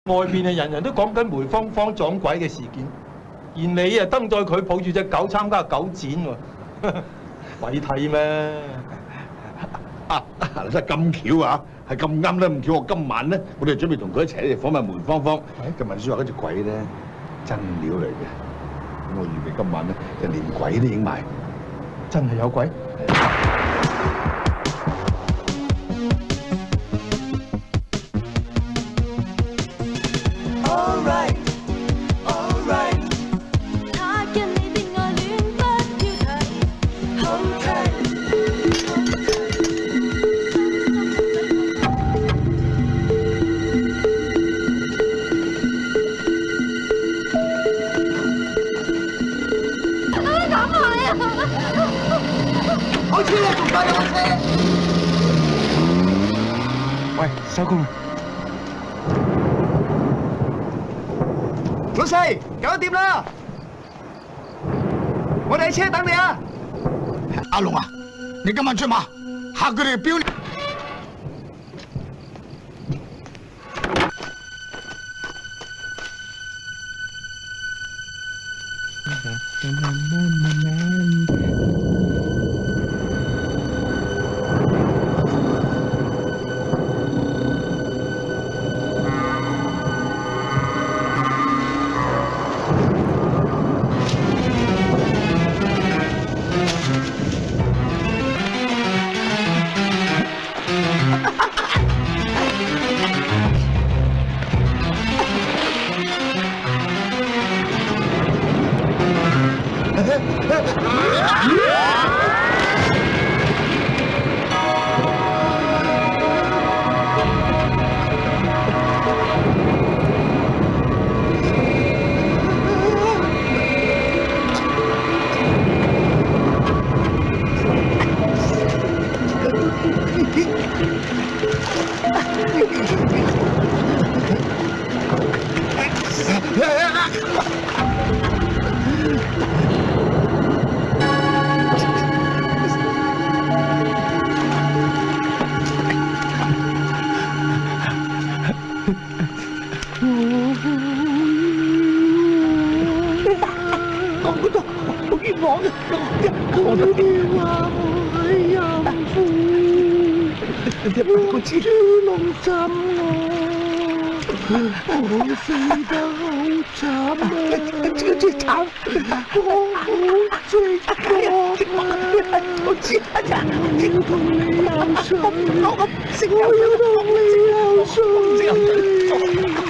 外邊人人都講緊梅芳芳撞鬼嘅事件，而你啊登載佢抱住隻狗參加狗展喎，鬼睇咩？真係咁巧啊！係咁啱咧，咁巧我今晚咧，我哋準備同佢一齊嚟訪問梅芳芳。就文書話嗰隻鬼咧，真料嚟嘅。咁我預備今晚咧，就連鬼都影埋。真係有鬼？喂，收工啦！老細，搞掂啦！我哋喺車等你啊！阿龍啊，你今晚出馬嚇佢哋標。我豬籠針我死得好慘啊！最慘，我好寂寞啊！我知啊，我要同你游水，我要同你游水。